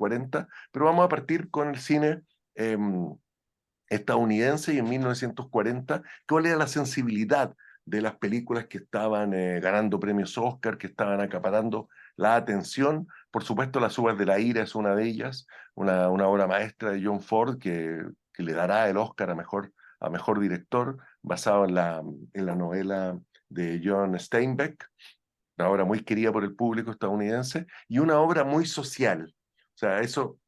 40, pero vamos a partir con el cine estadounidense y en 1940, cuál era la sensibilidad de las películas que estaban ganando premios Oscar, que estaban acaparando la atención. Por supuesto, Las uvas de la ira es una de ellas, una obra maestra de John Ford que le dará el Oscar a mejor director, basado en la novela de John Steinbeck, una obra muy querida por el público estadounidense, y una obra muy social. O sea, eso,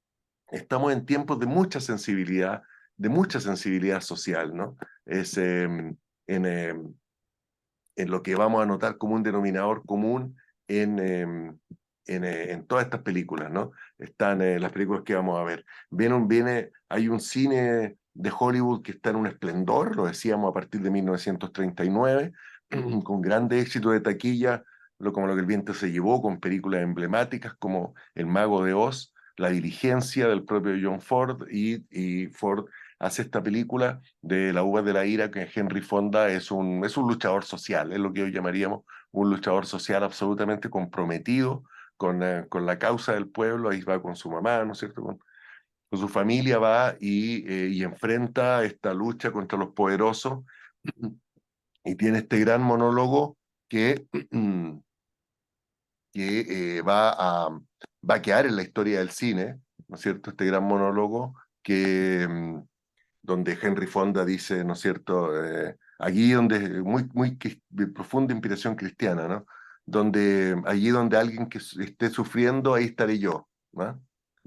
estamos en tiempos de mucha sensibilidad social, ¿no? Es en, eh, en lo que vamos a notar como un denominador común en, eh, en todas estas películas, ¿no? Están las películas que vamos a ver. Hay un cine de Hollywood que está en un esplendor, lo decíamos a partir de 1939, con grande éxito de taquilla, como lo que el viento se llevó, con películas emblemáticas como El Mago de Oz, La Diligencia del propio John Ford, y Ford hace esta película de La uva de la ira, que Henry Fonda es un luchador social, es lo que hoy llamaríamos un luchador social absolutamente comprometido con la causa del pueblo. Ahí va con su mamá, ¿no es cierto? Con su familia va y enfrenta esta lucha contra los poderosos, y tiene este gran monólogo que, que va a quedar en la historia del cine, ¿no es cierto? Este gran monólogo donde Henry Fonda dice, ¿no es cierto? Allí donde, de profunda inspiración cristiana, ¿no? Allí donde alguien que esté sufriendo, ahí estaré yo, ¿no?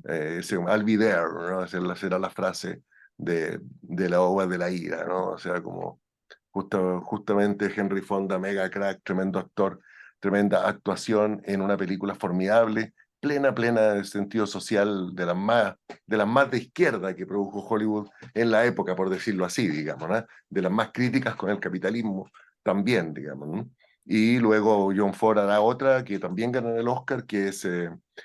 I'll be there, ¿no? Será la frase de la ova de la ira, ¿no? O sea, como justamente Henry Fonda, mega crack, tremendo actor, tremenda actuación en una película formidable, plena de sentido social, de las más de izquierda que produjo Hollywood en la época, por decirlo así, digamos, ¿no? De las más críticas con el capitalismo también, digamos, ¿no? Y luego John Ford hará otra que también ganó el Oscar, que es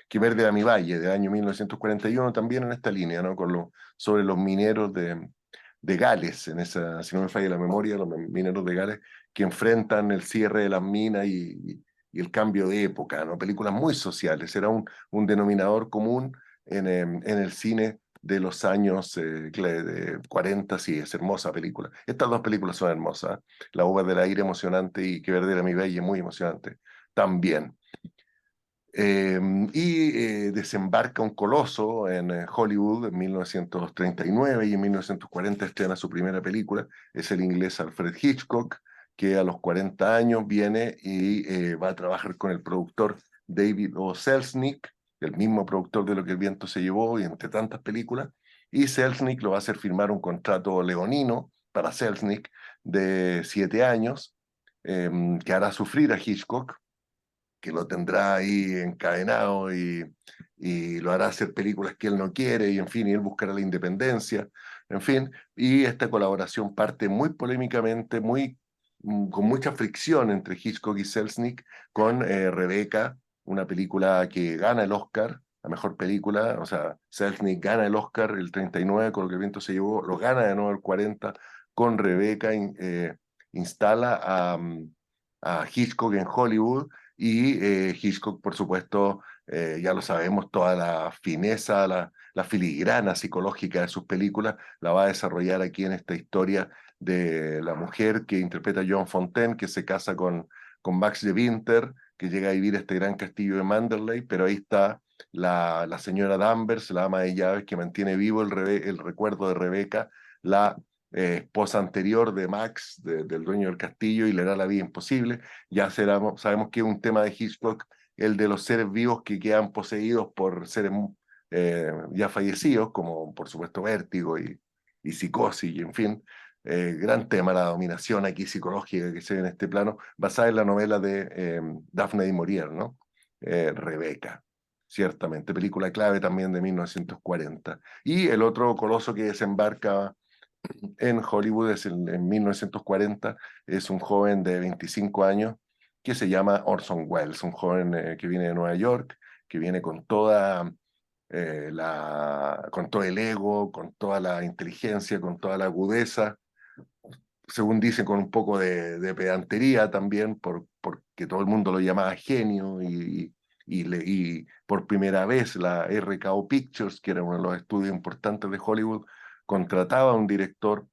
Que verde a mi valle, del año 1941, también en esta línea, ¿no? Sobre los mineros de Gales, si no me falla la memoria, los mineros de Gales, que enfrentan el cierre de las minas y el cambio de época, ¿no? Películas muy sociales, era un denominador común en el cine de los años 40, sí, es hermosa película. Estas dos películas son hermosas, ¿eh? La uva del aire emocionante y Que verde era mi valle, muy emocionante también. Eh, Desembarca un coloso en Hollywood en 1939 y en 1940 estrena su primera película. Es el inglés Alfred Hitchcock, que a los 40 años viene y va a trabajar con el productor David O. Selznick, el mismo productor de Lo que el viento se llevó y entre tantas películas. Y Selznick lo va a hacer firmar un contrato leonino para Selznick de 7 años, que hará sufrir a Hitchcock, que lo tendrá ahí encadenado y lo hará hacer películas que él no quiere, y en fin, y él buscará la independencia, en fin, y esta colaboración parte muy polémicamente, con mucha fricción entre Hitchcock y Selznick, con Rebeca, una película que gana el Oscar, la mejor película. O sea, Selznick gana el Oscar el 39 con Lo que el viento se llevó, lo gana de nuevo el 40 con Rebeca, instala a Hitchcock en Hollywood, y Hitchcock, por supuesto, ya lo sabemos, toda la fineza, la filigrana psicológica de sus películas la va a desarrollar aquí en esta historia de la mujer que interpreta John Fontaine, que se casa con Max de Winter, que llega a vivir a este gran castillo de Manderley, pero ahí está la señora Danvers, la ama de llaves, que mantiene vivo el recuerdo de Rebeca, la esposa anterior de Max, del dueño del castillo, y le hará la vida imposible. Sabemos que es un tema de Hitchcock, el de los seres vivos que quedan poseídos por seres ya fallecidos, como por supuesto Vértigo y Psicosis, y en fin, gran tema, la dominación aquí psicológica que se ve en este plano, basada en la novela de Daphne du Maurier, ¿no? Rebeca, ciertamente, película clave también de 1940. Y el otro coloso que desembarca en Hollywood en 1940, es un joven de 25 años que se llama Orson Welles, un joven que viene de Nueva York, que viene con todo el ego, con toda la inteligencia, con toda la agudeza, según dicen, con un poco de pedantería también, porque todo el mundo lo llamaba genio, y por primera vez la RKO Pictures, que era uno de los estudios importantes de Hollywood, contrataba a un director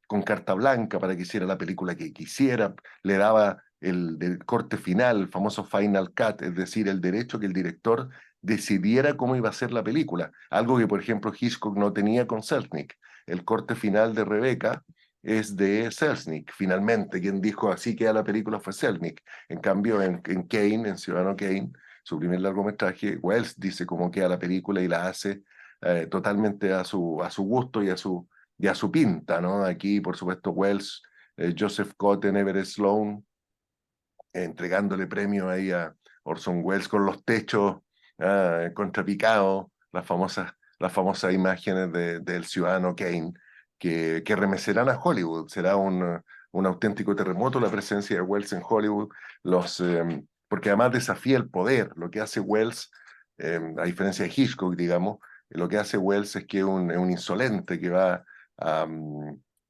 con carta blanca para que hiciera la película que quisiera, le daba del corte final, el famoso final cut, es decir, el derecho que el director decidiera cómo iba a ser la película, algo que por ejemplo Hitchcock no tenía con Selznick. El corte final de Rebeca es de Selznick, finalmente, quien dijo así queda la película fue Selznick. En cambio, en Kane, en Ciudadano Kane, su primer largometraje, Wells dice cómo queda la película y la hace totalmente a su gusto y a su pinta, ¿no? Aquí, por supuesto, Wells, Joseph Cotten, Everett Sloan, entregándole premio ahí a Orson Welles con los techos contrapicados, las famosas imágenes del ciudadano Kane, que remecerán a Hollywood. Será un auténtico terremoto la presencia de Welles en Hollywood, porque además desafía el poder. Lo que hace Welles, a diferencia de Hitchcock, digamos, lo que hace Welles es que es un insolente que va a,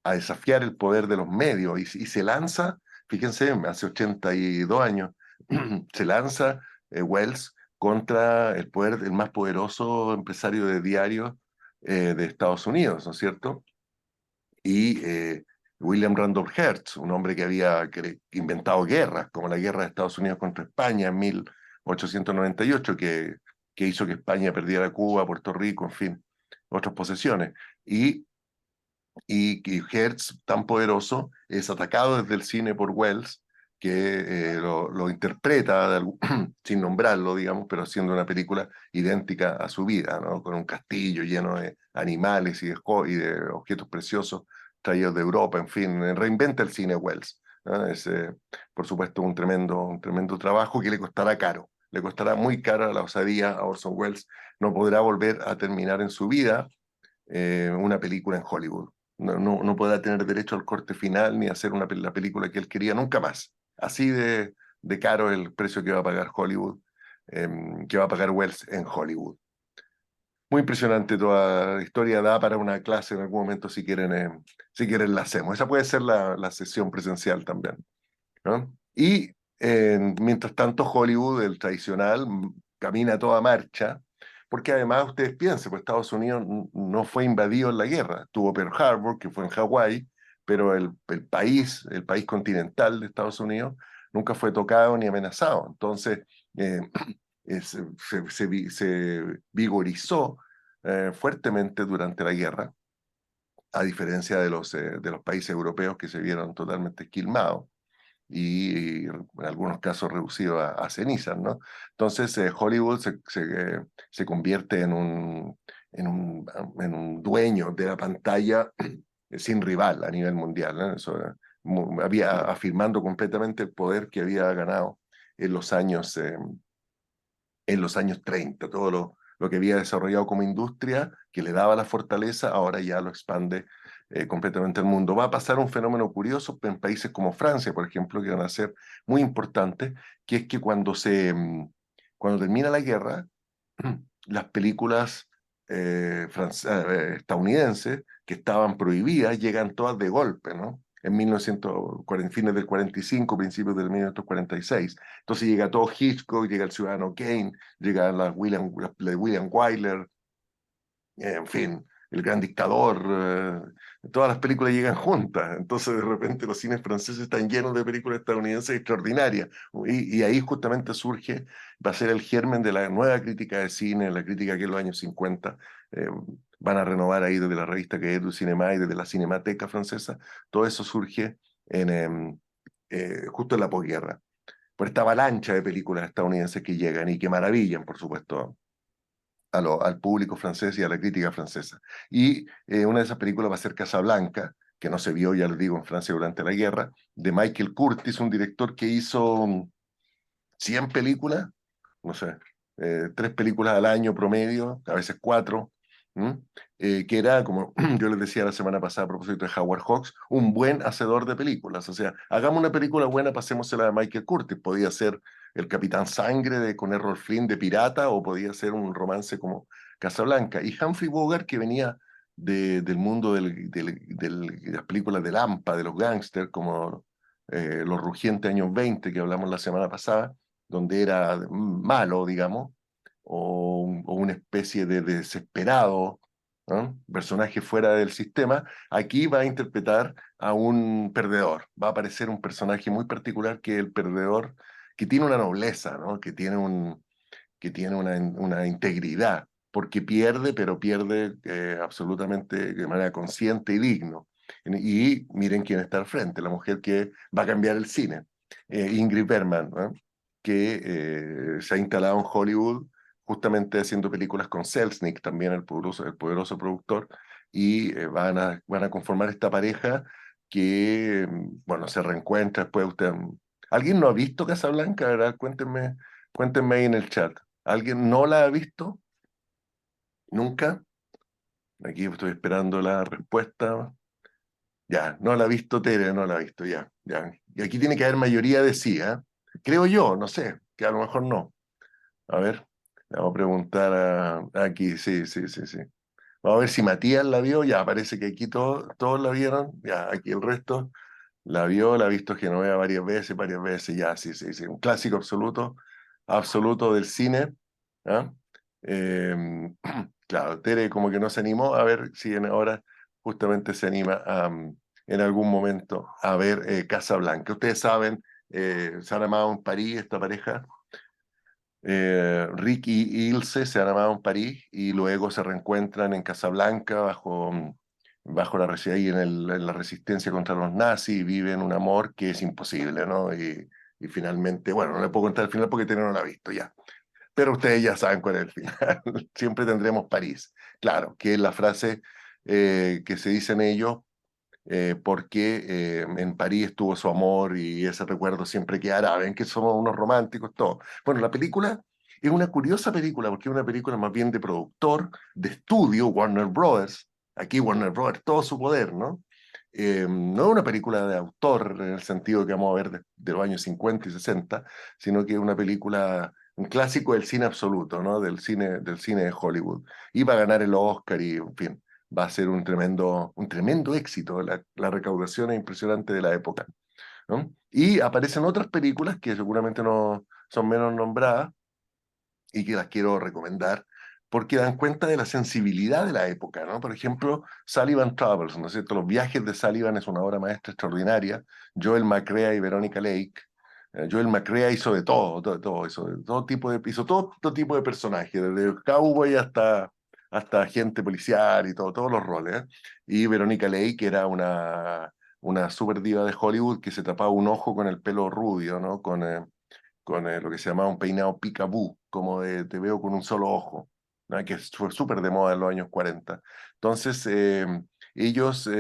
a desafiar el poder de los medios y se lanza. Fíjense, hace 82 años se lanza Wells contra el más poderoso empresario de diario de Estados Unidos, ¿no es cierto? Y William Randolph Hearst, un hombre que había inventado guerras, como la guerra de Estados Unidos contra España en 1898, que hizo que España perdiera Cuba, Puerto Rico, en fin, otras posesiones. Y Hertz, tan poderoso, es atacado desde el cine por Wells, que lo interpreta sin nombrarlo, digamos, pero haciendo una película idéntica a su vida, ¿no? Con un castillo lleno de animales y de objetos preciosos traídos de Europa, en fin, reinventa el cine Wells, ¿no? Es, por supuesto, un tremendo trabajo que le costará caro. Le costará muy caro la osadía a Orson Welles. No podrá volver a terminar en su vida una película en Hollywood. No podrá tener derecho al corte final ni hacer la película que él quería nunca más. Así de caro el precio que va a pagar Hollywood, que va a pagar Wells en Hollywood. Muy impresionante toda la historia, da para una clase en algún momento si quieren la hacemos. Esa puede ser la sesión presencial también, ¿no? Y mientras tanto Hollywood, el tradicional, camina a toda marcha, porque además ustedes piensen, pues Estados Unidos no fue invadido en la guerra, tuvo Pearl Harbor, que fue en Hawái, pero el país continental de Estados Unidos nunca fue tocado ni amenazado. Entonces, eh, se vigorizó fuertemente durante la guerra, a diferencia de los países europeos que se vieron totalmente esquilmados y en algunos casos reducido a cenizas, ¿no? Entonces Hollywood se convierte en un dueño de la pantalla sin rival a nivel mundial, ¿no? Eso, había afirmando completamente el poder que había ganado en en los años 30, todo lo que había desarrollado como industria, que le daba la fortaleza, ahora ya lo expande completamente al mundo. Va a pasar un fenómeno curioso en países como Francia, por ejemplo, que van a ser muy importantes, que es que cuando termina la guerra, las películas estadounidenses que estaban prohibidas llegan todas de golpe, ¿no? En 1940, fines del 45, principios del 1946. Entonces llega todo Hitchcock, llega el Ciudadano Kane, llega la de William Wyler, en fin, El Gran Dictador, todas las películas llegan juntas, entonces de repente los cines franceses están llenos de películas estadounidenses extraordinarias, y ahí justamente surge, va a ser el germen de la nueva crítica de cine, la crítica que en los años 50 eh, van a renovar ahí desde la revista que es du Cinéma y desde la Cinemateca francesa, todo eso surge justo en la posguerra, por esta avalancha de películas estadounidenses que llegan y que maravillan, por supuesto, al público francés y a la crítica francesa. Y una de esas películas va a ser Casablanca, que no se vio, ya les digo, en Francia durante la guerra, de Michael Curtis, un director que hizo 100 películas, no sé, 3 películas al año promedio, a veces 4, que era, como yo les decía la semana pasada a propósito de Howard Hawks, un buen hacedor de películas. O sea, hagamos una película buena, pasémosela a Michael Curtis. Podía ser El Capitán Sangre con Errol Flynn de pirata, o podía ser un romance como Casablanca. Y Humphrey Bogart, que venía del mundo de las películas de Lampa, de los gángsters, como Los Rugientes años 20, que hablamos la semana pasada, donde era malo, digamos, o una especie de desesperado, ¿no? Personaje fuera del sistema, aquí va a interpretar a un perdedor. Va a aparecer un personaje muy particular que es el perdedor, que tiene una nobleza, ¿no? Que tiene una integridad, porque pierde, pero pierde absolutamente de manera consciente y digno. Y miren quién está al frente, la mujer que va a cambiar el cine, Ingrid Bergman, ¿no? Que se ha instalado en Hollywood justamente haciendo películas con Selznick, también el poderoso productor, y van a conformar esta pareja que, bueno, se reencuentra después. ¿Alguien no ha visto Casablanca? ¿Verdad? Cuéntenme ahí en el chat. ¿Alguien no la ha visto? ¿Nunca? Aquí estoy esperando la respuesta. Ya, no la ha visto Tere, no la ha visto, ya, ya. Y aquí tiene que haber mayoría de sí, ¿eh? Creo yo, no sé, que a lo mejor no. A ver, le vamos a preguntar aquí, sí, sí, sí, sí. Vamos a ver si Matías la vio, ya, parece que aquí todos la vieron, ya, aquí el resto la vio, la ha visto Genoveva varias veces, ya, sí, sí, sí, un clásico absoluto, absoluto del cine, ¿ah? Claro, Tere como que no se animó, a ver si ahora justamente se anima en algún momento a ver Casablanca. Ustedes saben, se han amado en París esta pareja, Rick y Ilse se han amado en París y luego se reencuentran en Casablanca bajo ahí en la resistencia contra los nazis y viven un amor que es imposible, ¿no? Y finalmente, bueno, no le puedo contar el final porque Tene no lo ha visto ya, pero ustedes ya saben cuál es el final. Siempre tendremos París. Claro, que es la frase que se dicen ellos porque en París estuvo su amor y ese recuerdo siempre quedará. Ven que somos unos románticos, todos. Bueno, la película es una curiosa película porque es una película más bien de productor, de estudio, Warner Brothers. Aquí Warner Brothers, todo su poder, ¿no? No es una película de autor en el sentido que vamos a ver de los años 50 y 60, sino que es una película, un clásico del cine absoluto, ¿no? Del cine de Hollywood. Y va a ganar el Oscar y, en fin, va a ser un tremendo éxito. La recaudación es impresionante de la época, ¿no? Y aparecen otras películas que seguramente no son menos nombradas y que las quiero recomendar porque dan cuenta de la sensibilidad de la época, ¿no? Por ejemplo, Sullivan Travels, ¿no es cierto? Los viajes de Sullivan es una obra maestra extraordinaria. Joel McCrea y Veronica Lake. Joel McCrea hizo de todo, hizo de todo tipo hizo todo tipo de personajes, desde cowboy hasta agente policial y todos los roles, ¿eh? Y Veronica Lake era una super diva de Hollywood que se tapaba un ojo con el pelo rubio, ¿no? Con lo que se llamaba un peinado peekaboo, como de te veo con un solo ojo, ¿no? Que fue súper de moda en los años 40. Entonces, ellos,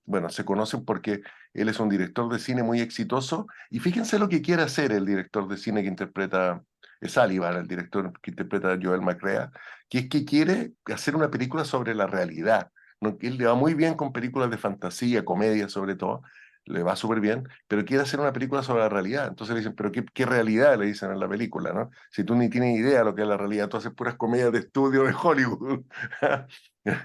bueno, se conocen porque él es un director de cine muy exitoso y fíjense lo que quiere hacer el director de cine que interpreta, es Sullivan, el director que interpreta a Joel McCrea, que es que quiere hacer una película sobre la realidad. ¿No? Que él le va muy bien con películas de fantasía, comedia sobre todo, le va súper bien, pero quiere hacer una película sobre la realidad. Entonces le dicen, pero ¿qué realidad? Le dicen en la película, ¿no? Si tú ni tienes idea de lo que es la realidad, tú haces puras comedias de estudio de Hollywood,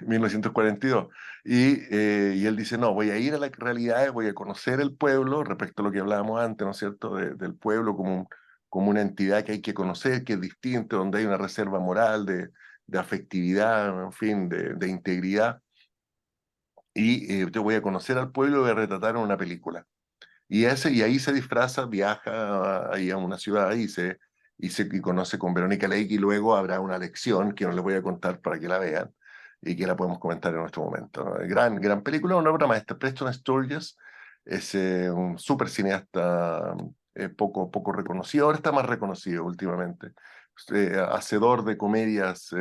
1942. Y él dice, no, voy a ir a la realidad, voy a conocer el pueblo, respecto a lo que hablábamos antes, ¿no es cierto? Del pueblo como una entidad que hay que conocer, que es distinta, donde hay una reserva moral de afectividad, en fin, de integridad. Y yo voy a conocer al pueblo y voy a retratar en una película. Y ahí se disfraza, viaja ahí a una ciudad y conoce con Verónica Lake y luego habrá una lección que no les voy a contar para que la vean y que la podemos comentar en nuestro momento, ¿no? Gran película, una obra maestra. Preston Sturges es un súper cineasta poco reconocido, ahora está más reconocido últimamente. Hacedor de comedias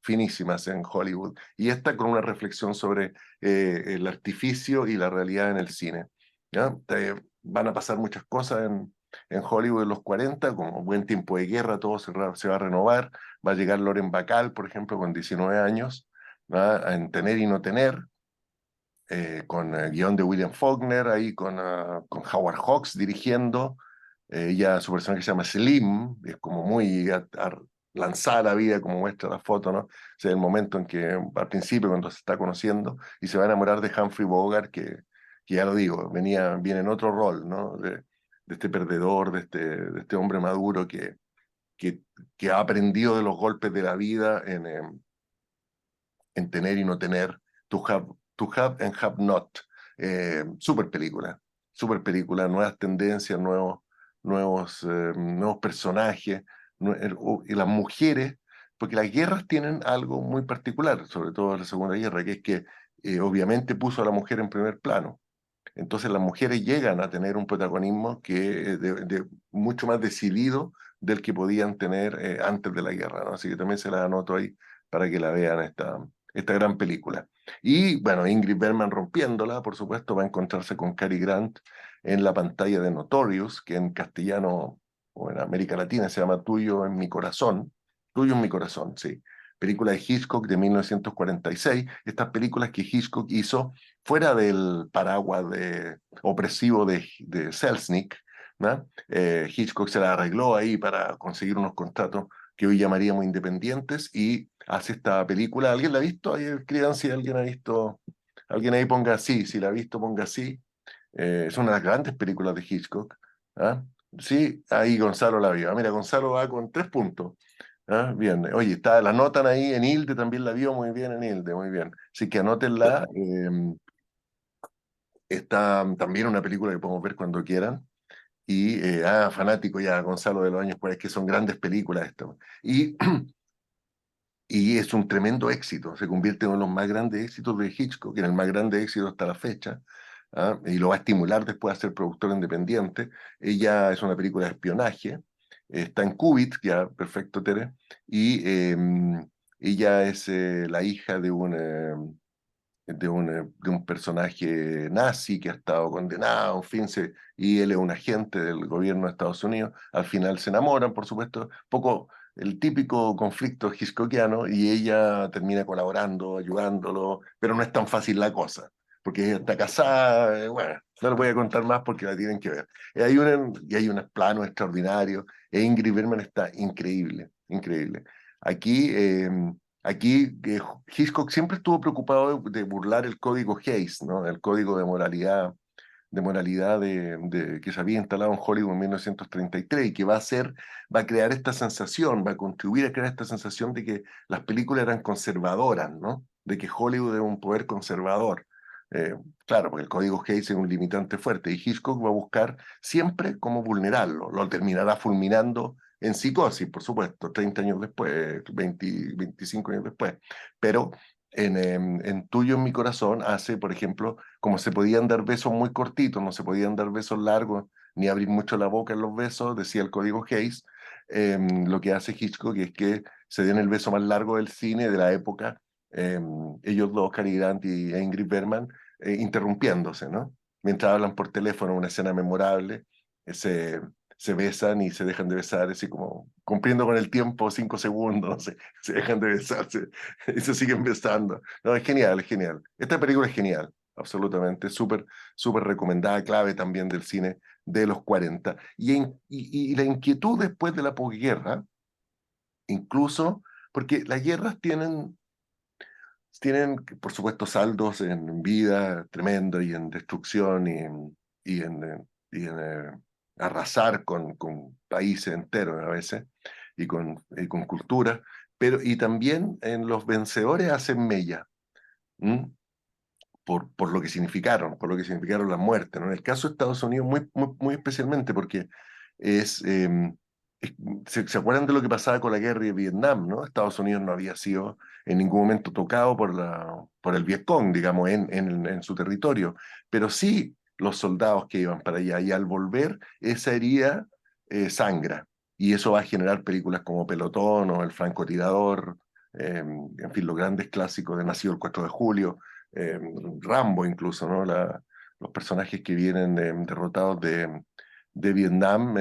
finísimas en Hollywood y esta con una reflexión sobre el artificio y la realidad en el cine. ¿Ya? Van a pasar muchas cosas en Hollywood en los 40, como buen tiempo de guerra, todo se va a renovar, va a llegar Lauren Bacall, por ejemplo, con 19 años, ¿va? En Tener y No Tener, con guión de William Faulkner, ahí con Howard Hawks dirigiendo, ya su personaje se llama Slim, es como muy lanzada a la vida, como muestra la foto, ¿no? O sea, el momento en que, al principio, cuando se está conociendo, y se va a enamorar de Humphrey Bogart, que ya lo digo, viene en otro rol, ¿no? de este perdedor, de este hombre maduro que, que ha aprendido de los golpes de la vida en tener y no tener, to have and have not. Super película, nuevas tendencias, nuevos personajes, y las mujeres, porque las guerras tienen algo muy particular, sobre todo la Segunda Guerra, que es que obviamente puso a la mujer en primer plano. Entonces las mujeres llegan a tener un protagonismo mucho más decidido del que podían tener antes de la guerra, ¿no? Así que también se la anoto ahí para que la vean esta gran película. Y bueno, Ingrid Bergman rompiéndola, por supuesto, va a encontrarse con Cary Grant en la pantalla de Notorious, que en castellano o en América Latina se llama Tuyo en mi corazón. Tuyo en mi corazón, sí. Película de Hitchcock de 1946. Estas películas que Hitchcock hizo fuera del paraguas opresivo de Selznick, ¿no? Hitchcock se la arregló ahí para conseguir unos contratos que hoy llamaríamos independientes y hace esta película. ¿Alguien la ha visto? Ahí escriban si alguien ha visto. Alguien ahí ponga sí, si la ha visto ponga sí. Es una de las grandes películas de Hitchcock. ¿Ah? Sí, ahí Gonzalo la vio. Ah, mira, Gonzalo va con 3 puntos. Ah, bien, oye, la anotan ahí en Hilde, también la vio muy bien en Hilde, muy bien. Así que anótenla. Está también una película que podemos ver cuando quieran. Y, fanático ya, Gonzalo de los Años, pues es que son grandes películas esto. Y es un tremendo éxito, se convierte en uno de los más grandes éxitos de Hitchcock, en el más grande éxito hasta la fecha, ¿ah? Y lo va a estimular después a ser productor independiente. Ella es una película de espionaje, está en Cubit, ya, perfecto, Tere, y ella es la hija de un personaje nazi que ha estado condenado, en fin, y él es un agente del gobierno de Estados Unidos. Al final se enamoran, por supuesto, poco el típico conflicto hitchcockiano, y ella termina colaborando, ayudándolo, pero no es tan fácil la cosa, porque ella está casada, bueno, no les voy a contar más porque la tienen que ver. Y hay unos planos extraordinarios, e Ingrid Bergman está increíble, increíble. Aquí... Hitchcock siempre estuvo preocupado de burlar el código Hays, ¿no? El código de moralidad que se había instalado en Hollywood en 1933 y que va a crear esta sensación, va a contribuir a crear esta sensación de que las películas eran conservadoras, ¿no? De que Hollywood era un poder conservador. Eh, claro, porque el código Hays es un limitante fuerte y Hitchcock va a buscar siempre cómo vulnerarlo. Lo terminará fulminando en Psicosis, por supuesto, 30 años después, 20, 25 años después. Pero en Tuyo en mi corazón hace, por ejemplo, como se podían dar besos muy cortitos, no se podían dar besos largos, ni abrir mucho la boca en los besos, decía el código Hays. Lo que hace Hitchcock es que se den el beso más largo del cine de la época, eh, ellos dos, Cary Grant y Ingrid Bergman, interrumpiéndose, ¿no? Mientras hablan por teléfono, una escena memorable, eh, se, se besan y se dejan de besar, así como cumpliendo con el tiempo, 5 segundos, no sé, se dejan de besarse y se siguen besando. No, es genial, es genial. Esta película es genial, absolutamente, súper, súper recomendada, clave también del cine de los 40. Y la inquietud después de la posguerra, incluso, porque las guerras tienen, por supuesto, saldos en vida tremendo y en destrucción y en arrasar con países enteros a veces y con cultura, pero y también en los vencedores hacen mella. ¿M? Por lo que significaron las muertes, ¿no? En el caso de Estados Unidos, muy, muy, muy especialmente, porque es, eh, es- se acuerdan de lo que pasaba con la guerra de Vietnam, ¿no? Estados Unidos no había sido en ningún momento tocado por el Vietcong, digamos, en su territorio, pero sí los soldados que iban para allá, y al volver, esa herida sangra, y eso va a generar películas como Pelotón o El francotirador, en fin, los grandes clásicos de Nacido el 4 de julio, eh, Rambo incluso, ¿no? Los personajes que vienen derrotados de Vietnam,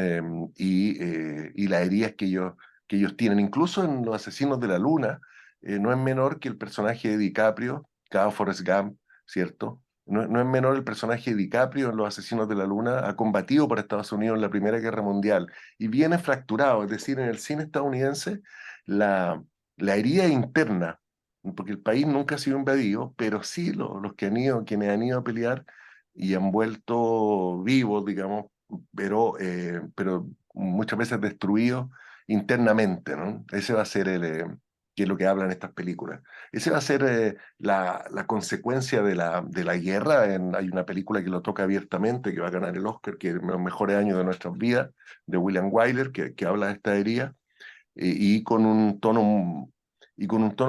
y las heridas que ellos tienen. Incluso en Los Asesinos de la Luna, no es menor que el personaje de DiCaprio, cada Forrest Gump, ¿cierto? No es menor el personaje de DiCaprio en Los Asesinos de la Luna, ha combatido por Estados Unidos en la Primera Guerra Mundial y viene fracturado, es decir, en el cine estadounidense la herida interna, porque el país nunca ha sido invadido, pero sí quienes han ido a pelear y han vuelto vivos, digamos, pero muchas veces destruido internamente, ¿no? Ese va a ser que es lo que hablan estas películas. Ese va a ser la consecuencia de la guerra. Hay una película que lo toca abiertamente, que va a ganar el Oscar, que es Los mejores años de nuestras vidas, de William Wyler, que habla de esta herida, y con un tono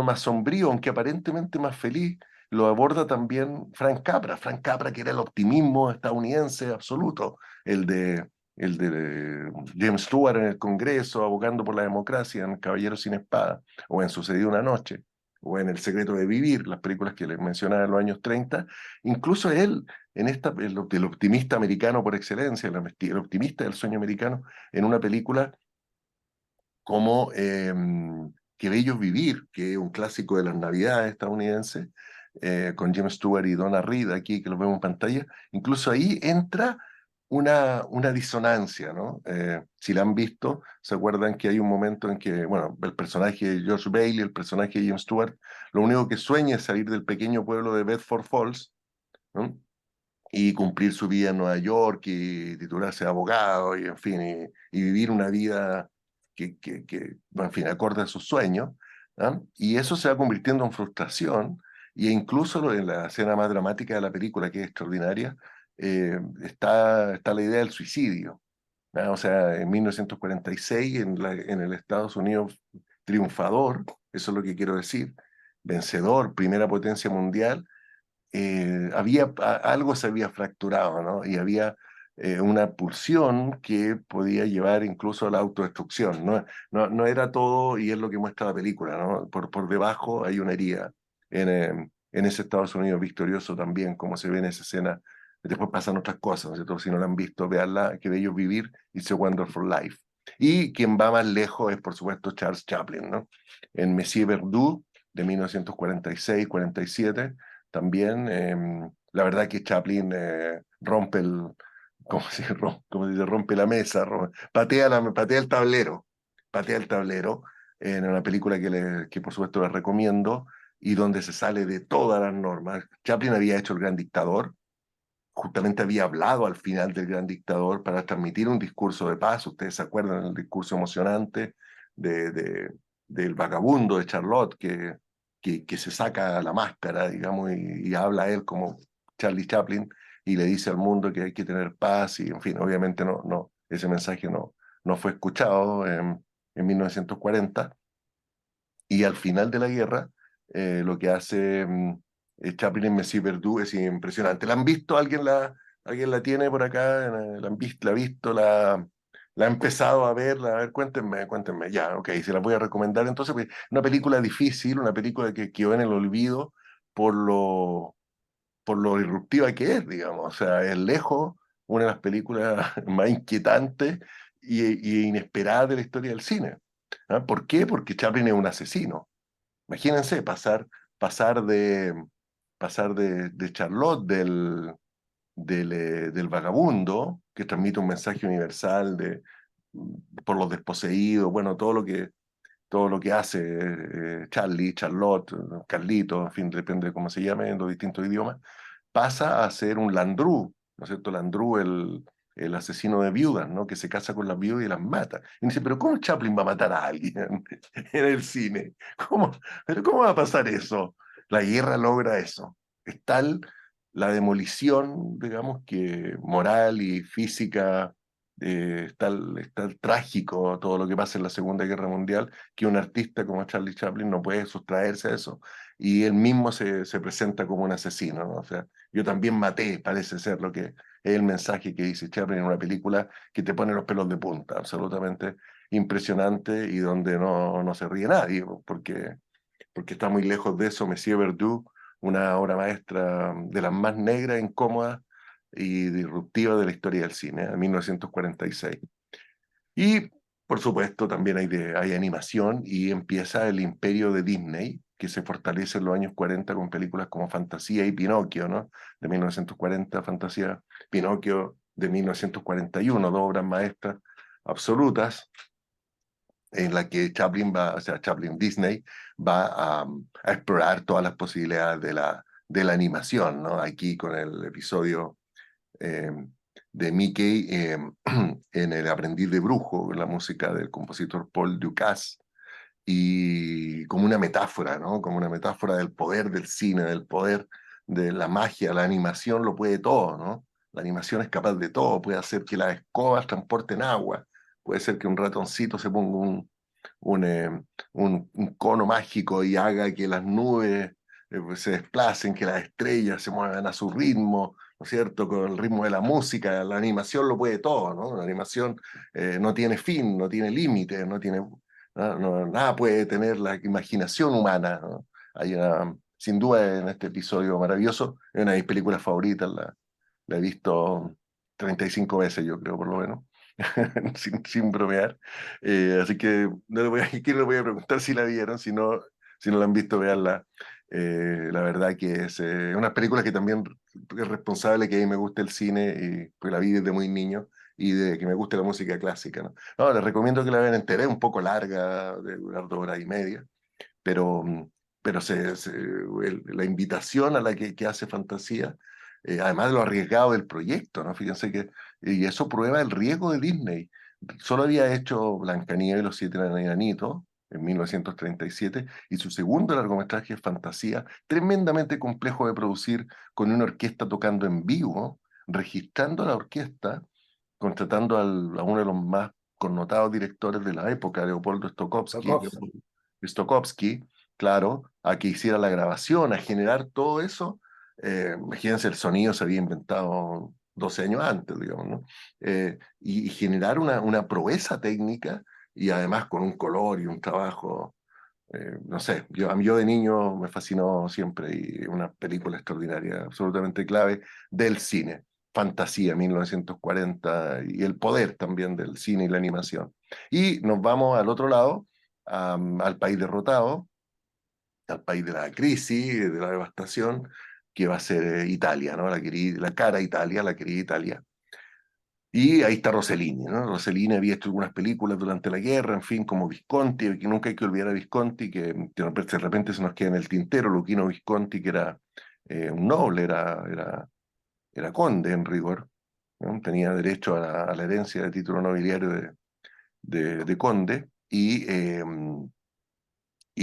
más sombrío, aunque aparentemente más feliz, lo aborda también Frank Capra. Frank Capra, que era el optimismo estadounidense absoluto, el de, el de James Stewart en el Congreso, abogando por la democracia en Caballero sin Espada, o en Sucedió una noche, o en El secreto de vivir, las películas que les mencionaba en los años 30. Incluso él, el optimista americano por excelencia, el optimista del sueño americano, en una película como Qué bello es vivir, que es un clásico de las Navidades estadounidenses, con James Stewart y Donna Reed aquí, que lo vemos en pantalla. Incluso ahí entra una disonancia, ¿no? Si la han visto, se acuerdan que hay un momento en que, bueno, el personaje de George Bailey, el personaje de James Stewart, lo único que sueña es salir del pequeño pueblo de Bedford Falls, ¿no? Y cumplir su vida en Nueva York y titularse de abogado y, en fin, y vivir una vida bueno, en fin, acorde a sus sueños. ¿Ah? Y eso se va convirtiendo en frustración, y incluso en la escena más dramática de la película, que es extraordinaria, está la idea del suicidio. ¿Ah? O sea, en 1946, en el Estados Unidos triunfador, eso es lo que quiero decir, vencedor, primera potencia mundial, algo se había fracturado, ¿no? Y había una pulsión que podía llevar incluso a la autodestrucción. No era todo, y es lo que muestra la película, ¿no? Por debajo hay una herida en ese Estados Unidos victorioso también, como se ve en esa escena. Después pasan otras cosas, ¿no es cierto? Si no la han visto, veanla, que bello vivir, It's a Wonderful Life. Y quien va más lejos es, por supuesto, Charles Chaplin, ¿no? En Monsieur Verdoux, de 1946-47, también. La verdad que Chaplin rompe como se dice, rompe la mesa, patea el tablero en una película que por supuesto les recomiendo, y donde se sale de todas las normas. Chaplin había hecho El Gran Dictador, justamente había hablado al final del Gran Dictador para transmitir un discurso de paz. Ustedes se acuerdan del discurso emocionante de, de- del vagabundo de Charlotte, que se saca la máscara, digamos, y habla él como Charlie Chaplin, y le dice al mundo que hay que tener paz, y en fin, obviamente ese mensaje no fue escuchado en 1940. Y al final de la guerra, lo que hace Chaplin en Messi Verdú es impresionante. ¿La han visto? ¿Alguien la tiene por acá? ¿La ha visto? ¿La ha empezado a ver? A ver, cuéntenme. Ya, ok, se la voy a recomendar. Entonces, pues, una película difícil, una película que quedó en el olvido por por lo disruptiva que es, digamos. O sea, es lejos una de las películas más inquietantes y inesperadas de la historia del cine. ¿Ah? ¿Por qué? Porque Chaplin es un asesino. Imagínense pasar de, de Charlotte, del vagabundo, que transmite un mensaje universal por los desposeídos, bueno, todo lo que hace Charlie, Charlotte, Carlito, en fin, depende de cómo se llame en los distintos idiomas, pasa a ser un Landru, ¿no es cierto? Landru, el asesino de viudas, ¿no? Que se casa con las viudas y las mata. Y dice, pero ¿cómo Chaplin va a matar a alguien en el cine? ¿Cómo, pero ¿cómo va a pasar eso? La guerra logra eso. Es tal la demolición, digamos, que moral y física, es tal trágico todo lo que pasa en la Segunda Guerra Mundial, que un artista como Charlie Chaplin no puede sustraerse a eso, y él mismo se presenta como un asesino, ¿no? O sea, yo también maté, parece ser lo que es el mensaje que dice Chaplin en una película que te pone los pelos de punta, absolutamente impresionante, y donde no se ríe nadie, porque está muy lejos de eso. Monsieur Verdoux, una obra maestra de las más negras, incómodas y disruptivas de la historia del cine, de 1946. Y, por supuesto, también hay animación, y empieza el imperio de Disney, que se fortalece en los años 40 con películas como Fantasía y Pinocchio, ¿no? De 1940, Fantasía, Pinocchio de 1941, dos obras maestras absolutas, en la que o sea, Chaplin Disney va a explorar todas las posibilidades de la animación, ¿no? Aquí con el episodio eh, de Mickey en El aprendiz de brujo, la música del compositor Paul Dukas, y como una metáfora, ¿no? Como una metáfora del poder del cine, del poder de la magia, la animación lo puede todo, ¿no? La animación es capaz de todo, puede hacer que las escobas transporten agua, puede ser que un ratoncito se ponga un, eh, un cono mágico y haga que las nubes pues, se desplacen, que las estrellas se muevan a su ritmo, ¿no es cierto? Con el ritmo de la música, la animación lo puede todo, ¿no? La animación no tiene fin, no tiene límite, no tiene nada puede tener la imaginación humana, ¿no? Hay una, sin duda en este episodio maravilloso, es una de mis películas favoritas, la he visto 35 veces, yo creo, por lo menos, sin bromear. Así que no le voy a, aquí no le voy a preguntar si la vieron, si no la han visto, veanla. La verdad que es una película que también es responsable que a mí me guste el cine, y, pues la vi desde muy niño y de que me guste la música clásica, ¿no? No, les recomiendo que la vean entera, es un poco larga, de durar 2 horas y media, pero, pero la invitación a la que hace Fantasía, además de lo arriesgado del proyecto, ¿no? Fíjense que, y eso prueba el riesgo de Disney. Solo había hecho Blancanieves y los siete enanitos en 1937, y su segundo largometraje es Fantasía, tremendamente complejo de producir, con una orquesta tocando en vivo, registrando la orquesta, contratando a uno de los más connotados directores de la época, Leopoldo Tarkovsky. Stokowski, claro, a que hiciera la grabación, a generar todo eso. Imagínense, el sonido se había inventado 12 años antes, digamos, ¿no? Y generar una proeza técnica y además con un color y un trabajo, no sé, yo de niño me fascinó siempre y una película extraordinaria, absolutamente clave del cine. Fantasía, 1940, y el poder también del cine y la animación. Y nos vamos al otro lado, al país derrotado, al país de la crisis, de la devastación, que va a ser Italia, ¿no? La cara Italia, la querida Italia. Y ahí está Rossellini, ¿no? Rossellini había hecho algunas películas durante la guerra, en fin, como Visconti, que nunca hay que olvidar a Visconti, que de repente se nos queda en el tintero, Luchino Visconti, que era un noble, era conde en rigor, ¿no? Tenía derecho a la herencia de título nobiliario de conde, y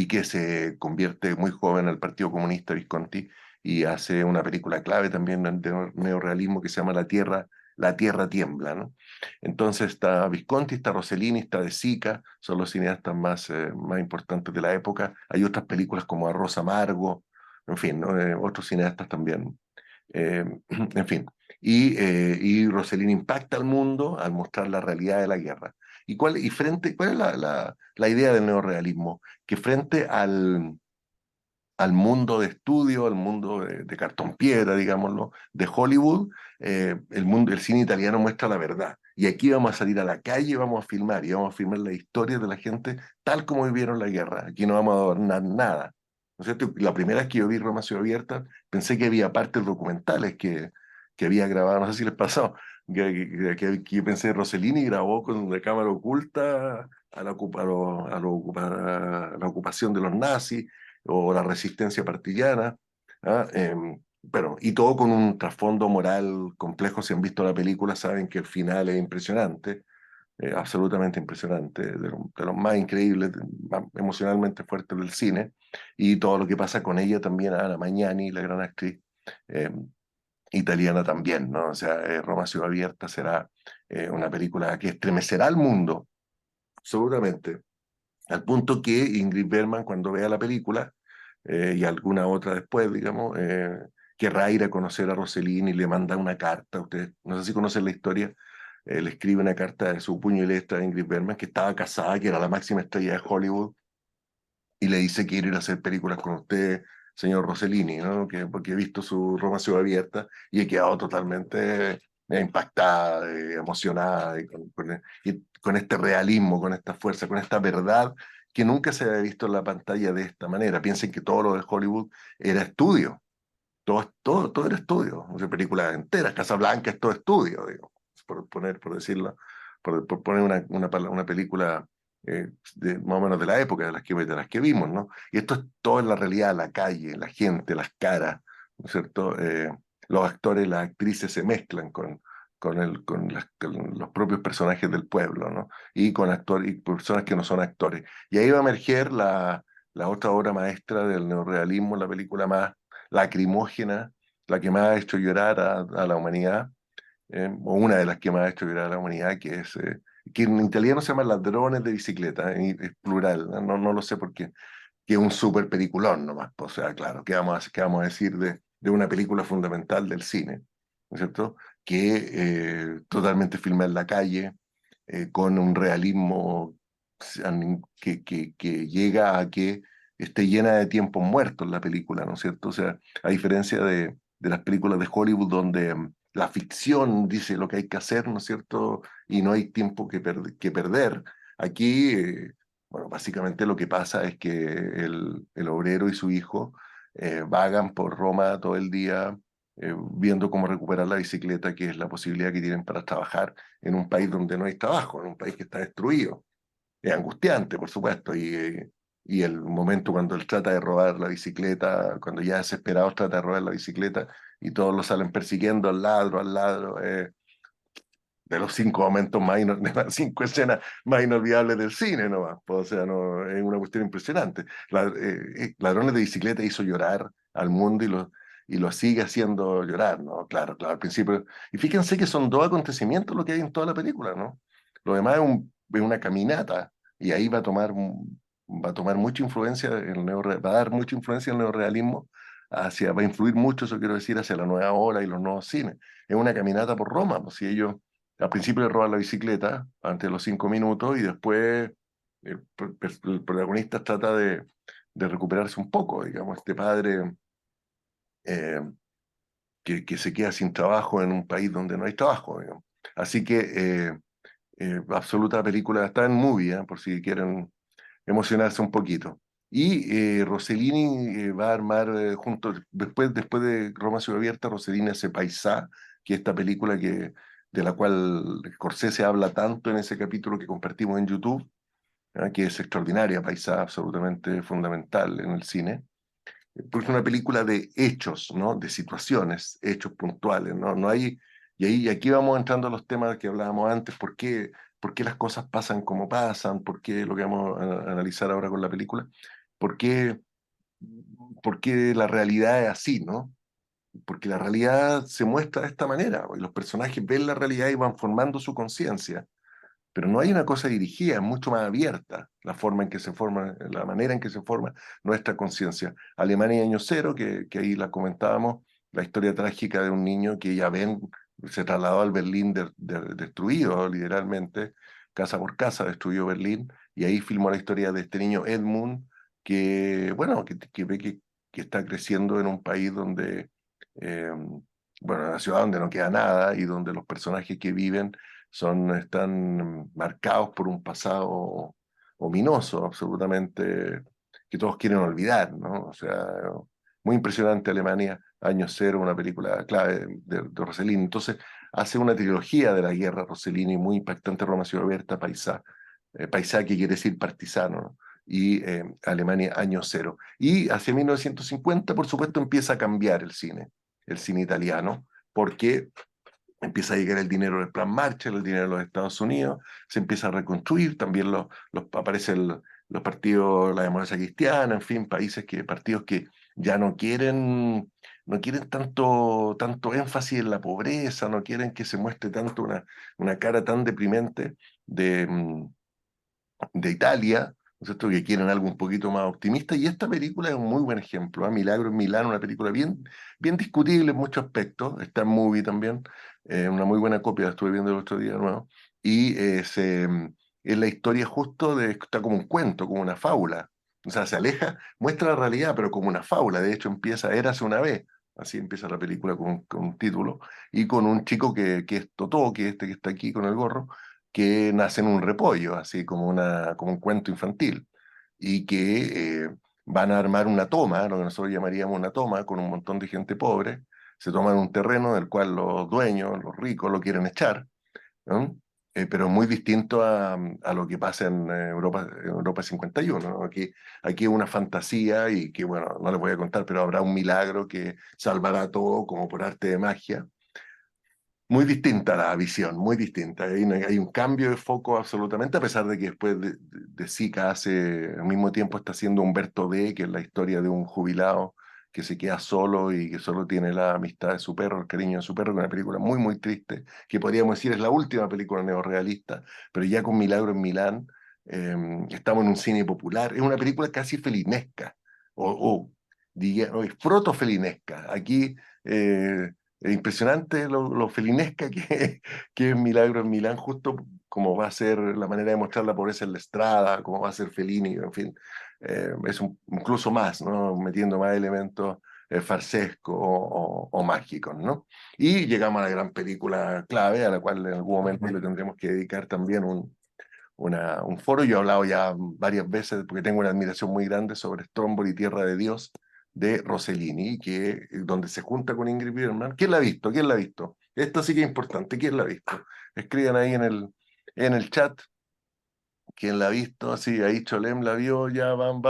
que se convierte muy joven al Partido Comunista Visconti y hace una película clave también de neorrealismo que se llama La Tierra Tiembla, ¿no? Entonces está Visconti, está Rossellini, está De Sica, son los cineastas más importantes de la época. Hay otras películas como Arroz Amargo, en fin, ¿no? Otros cineastas también. En fin, y Rossellini impacta al mundo al mostrar la realidad de la guerra. ¿Cuál es la idea del neorrealismo? Que frente al mundo de estudio, al mundo de cartón piedra, digámoslo, de Hollywood, el cine italiano muestra la verdad. Y aquí vamos a salir a la calle y vamos a filmar la historia de la gente tal como vivieron la guerra. Aquí no vamos a adornar nada. ¿No es cierto? La primera vez que yo vi Roma Ciudad Abierta, pensé que había partes documentales que había grabado, no sé si les pasó, que yo pensé que Rossellini grabó con una cámara oculta a la ocupación de los nazis o la resistencia partillana, ¿ah? Pero, y todo con un trasfondo moral complejo. Si han visto la película, saben que el final es impresionante, absolutamente impresionante, de los más increíbles, más emocionalmente fuertes del cine, y todo lo que pasa con ella también, Ana Magnani, la gran actriz eh, italiana también, ¿no? O sea, Roma Ciudad Abierta será una película que estremecerá al mundo, absolutamente, al punto que Ingrid Bergman, cuando vea la película, y alguna otra después, digamos, querrá ir a conocer a Rossellini y le manda una carta. Ustedes, no sé si conocen la historia, le escribe una carta de su puño y letra a Ingrid Bergman, que estaba casada, que era la máxima estrella de Hollywood, y le dice: quiero ir a hacer películas con usted, señor Rossellini, ¿no? Porque he visto su Roma Ciudad Abierta y he quedado totalmente impactada, emocionada, y con este realismo, con esta fuerza, con esta verdad que nunca se había visto en la pantalla de esta manera. Piensen que todo lo de Hollywood era estudio, todo era estudio, o sea, películas enteras, Casablanca es todo estudio, digo, por decirlo, por poner una película más o menos de la época, de las que vimos, ¿no? Y esto es todo en la realidad, la calle, la gente, las caras, ¿no es cierto? Los actores, las actrices se mezclan con los propios personajes del pueblo, ¿no? Y con actores y personas que no son actores. Y ahí va a emerger la otra obra maestra del neorrealismo, la película más lacrimógena, la que más ha hecho llorar a la humanidad, o una de las que más ha hecho llorar a la humanidad, que en italiano se llama Ladrones de bicicleta, y es plural, no lo sé por qué, que es un súper peliculón nomás. O sea, claro, qué vamos a decir de una película fundamental del cine, ¿no es cierto? Que totalmente filmada en la calle, con un realismo que llega a que esté llena de tiempos muertos la película, ¿no es cierto? O sea, a diferencia de las películas de Hollywood donde la ficción dice lo que hay que hacer, ¿no es cierto? Y no hay tiempo que perder. Aquí, bueno, básicamente lo que pasa es que el obrero y su hijo vagan por Roma todo el día, viendo cómo recuperar la bicicleta, que es la posibilidad que tienen para trabajar en un país donde no hay trabajo, en un país que está destruido. Es angustiante, por supuesto, y el momento cuando él trata de robar la bicicleta, cuando ya desesperado trata de robar la bicicleta y todos lo salen persiguiendo al ladro, de los 5 momentos de las 5 escenas más inolvidables del cine nomás. Pues, o sea, no, es una cuestión impresionante. Ladrones de bicicleta hizo llorar al mundo y lo sigue haciendo llorar, ¿no? Claro, claro, al principio. Y fíjense que son dos acontecimientos lo que hay en toda la película, ¿no? Lo demás es una caminata y ahí va a tomar mucha influencia, va a dar mucha influencia el neorrealismo, va a influir mucho, eso quiero decir, hacia la nueva ola y los nuevos cines. Es una caminata por Roma, pues si ellos al principio le roban la bicicleta antes de los 5 minutos y después el protagonista trata de recuperarse un poco, digamos, este padre eh, que se queda sin trabajo en un país donde no hay trabajo, digamos. Así que absoluta película, está en Movie, por si quieren emocionarse un poquito. Y Rossellini va a armar después de Roma Ciudad Abierta, Rossellini hace Paisà, que es esta película de la cual Scorsese habla tanto en ese capítulo que compartimos en YouTube, ¿ah? Que es extraordinaria, Paisà, absolutamente fundamental en el cine. Porque es una película de hechos, ¿no? De situaciones, hechos puntuales, ¿no? No hay, y aquí vamos entrando a los temas que hablábamos antes, por qué las cosas pasan como pasan, por qué lo que vamos a analizar ahora con la película, por qué, por qué la realidad es así, ¿no? Porque la realidad se muestra de esta manera, y los personajes ven la realidad y van formando su conciencia, pero no hay una cosa dirigida, es mucho más abierta la forma en que se forma, la manera en que se forma nuestra conciencia. Alemania año cero, que ahí la comentábamos, la historia trágica de un niño que ya ven, se trasladó al Berlín destruido, literalmente, casa por casa, destruyó Berlín, y ahí filmó la historia de este niño Edmund, que, bueno, que ve que está creciendo en un país donde, eh, bueno, en una ciudad donde no queda nada y donde los personajes que viven están marcados por un pasado ominoso, absolutamente, que todos quieren olvidar, ¿no? O sea, muy impresionante Alemania, Año Cero, una película clave de Rossellini. Entonces, hace una trilogía de la guerra Rossellini, muy impactante, Roma Ciudad Abierta, Paisà, Paisà que quiere decir partisano, ¿no? Y Alemania Año Cero. Y hacia 1950, por supuesto, empieza a cambiar el cine italiano, porque empieza a llegar el dinero del Plan Marshall, el dinero de los Estados Unidos, se empieza a reconstruir, también aparecen los partidos, la democracia cristiana, en fin, partidos que ya no quieren tanto énfasis en la pobreza, no quieren que se muestre tanto una cara tan deprimente de, de Italia, ¿no es cierto? Que quieren algo un poquito más optimista, y esta película es un muy buen ejemplo, ¿eh? Milagro en Milán, una película bien discutible en muchos aspectos, está en Movie también, una muy buena copia, la estuve viendo el otro día de nuevo, y es la historia justo está como un cuento, como una fábula, o sea, se aleja, muestra la realidad, pero como una fábula, de hecho empieza, Érase una vez, así empieza la película con un título, y con un chico que es Totó, que es este que está aquí con el gorro, que nace en un repollo, así como un cuento infantil, y que van a armar una toma, lo que nosotros llamaríamos una toma, con un montón de gente pobre, se toman un terreno del cual los dueños, los ricos, lo quieren echar, ¿no? Pero muy distinto a lo que pasa en Europa 51, ¿no? Aquí es una fantasía y que, bueno, no les voy a contar, pero habrá un milagro que salvará todo como por arte de magia, Muy distinta la visión, muy distinta. Hay un cambio de foco absolutamente, a pesar de que después de Sica hace, al mismo tiempo está haciendo Humberto D, que es la historia de un jubilado que se queda solo y que solo tiene la amistad de su perro, el cariño de su perro, que es una película muy, muy triste, que podríamos decir es la última película neorrealista, pero ya con Milagro en Milán, estamos en un cine popular. Es una película casi felinesca, o, o es protofelinesca. Aquí... es impresionante lo felinesca que es Milagro en Milán, justo como va a ser la manera de mostrar la pobreza en la estrada, como va a ser Fellini, en fin, incluso más, ¿no? Metiendo más elementos farsescos o mágicos, ¿no? Y llegamos a la gran película clave, a la cual en algún momento le tendremos que dedicar también un foro. Yo he hablado ya varias veces, porque tengo una admiración muy grande sobre Stromboli, Tierra de Dios, de Rossellini, donde se junta con Ingrid Bergman. ¿Quién la ha visto? ¿Quién la ha visto? Esto sí que es importante. ¿Quién la ha visto? Escriban ahí en el chat. ¿Quién la ha visto? Sí, ahí Cholem la vio, ya vamos,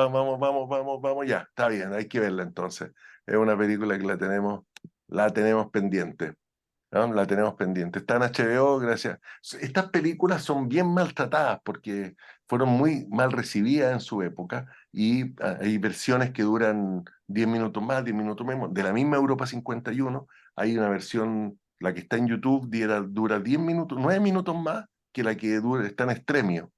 ya, está bien, hay que verla entonces. Es una película que la tenemos pendiente. ¿No? La tenemos pendiente. Está en HBO, gracias. Estas películas son bien maltratadas porque fueron muy mal recibidas en su época y hay versiones que duran 10 minutos más, 10 minutos menos. De la misma Europa 51 hay una versión, la que está en YouTube, dura 10 minutos, 9 minutos más que la que está en Extremio.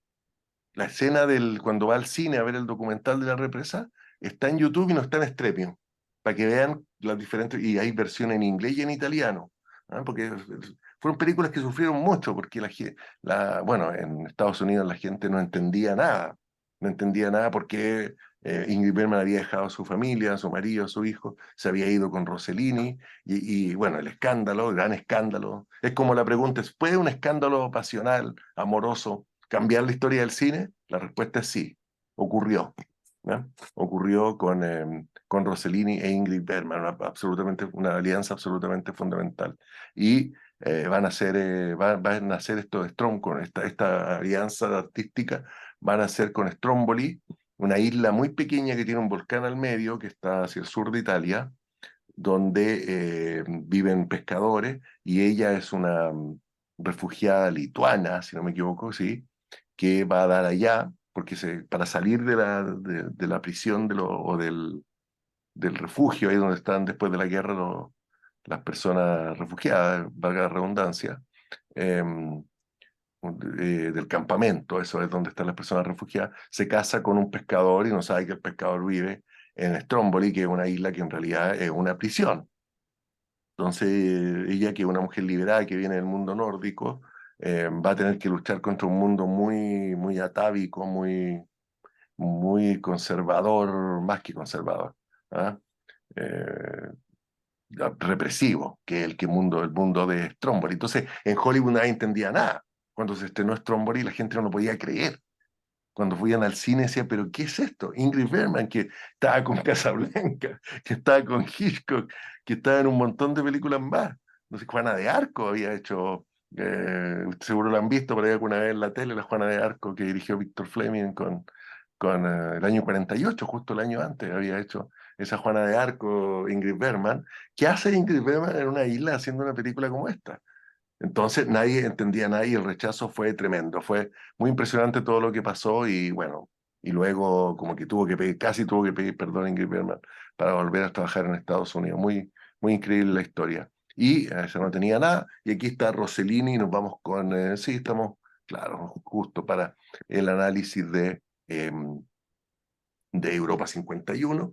La escena cuando va al cine a ver el documental de la represa está en YouTube y no está en Extremio, para que vean las diferentes, y hay versión en inglés y en italiano, ¿ah? Porque fueron películas que sufrieron mucho, porque bueno, en Estados Unidos la gente no entendía nada porque Ingrid Bergman había dejado a su familia, a su marido, a su hijo, se había ido con Rossellini, bueno, el escándalo, el gran escándalo. Es como la pregunta, ¿puede un escándalo pasional, amoroso, cambiar la historia del cine? La respuesta es sí, ocurrió. ¿No? Ocurrió con Rossellini e Ingrid Bergman, una alianza absolutamente fundamental. Y van a hacer esto de con esta alianza artística, van a hacer con Stromboli, una isla muy pequeña que tiene un volcán al medio, que está hacia el sur de Italia, donde viven pescadores, y ella es una refugiada lituana, si no me equivoco, sí, que va a dar allá, porque para salir de la prisión o del refugio, ahí donde están después de la guerra las personas refugiadas, valga la redundancia, em, del campamento, eso es donde están las personas refugiadas, se casa con un pescador y no sabe que el pescador vive en Stromboli, que es una isla que en realidad es una prisión. Entonces, ella, que es una mujer liberada que viene del mundo nórdico, va a tener que luchar contra un mundo muy, muy atávico, muy, muy conservador, más que conservador, ¿ah? Eh, Represivo, que es el mundo de Stromboli. Entonces, en Hollywood nadie entendía nada. Cuando se estrenó Stromboli, la gente no lo podía creer. Cuando fuían al cine decía, pero ¿qué es esto? Ingrid Bergman, que estaba con Casablanca, que estaba con Hitchcock, que estaba en un montón de películas más. No sé, Juana de Arco había hecho, seguro lo han visto por ahí alguna vez en la tele, la Juana de Arco que dirigió Victor Fleming con el año 48, justo el año antes, había hecho esa Juana de Arco, Ingrid Bergman. ¿Qué hace Ingrid Bergman en una isla haciendo una película como esta? Entonces nadie entendía nada y el rechazo fue tremendo. Fue muy impresionante todo lo que pasó y bueno, y luego como que casi tuvo que pedir perdón a Ingrid Bergman para volver a trabajar en Estados Unidos. Muy, muy increíble la historia. Y eso no tenía nada. Y aquí está Rossellini y nos vamos sí, estamos, claro, justo para el análisis de Europa 51.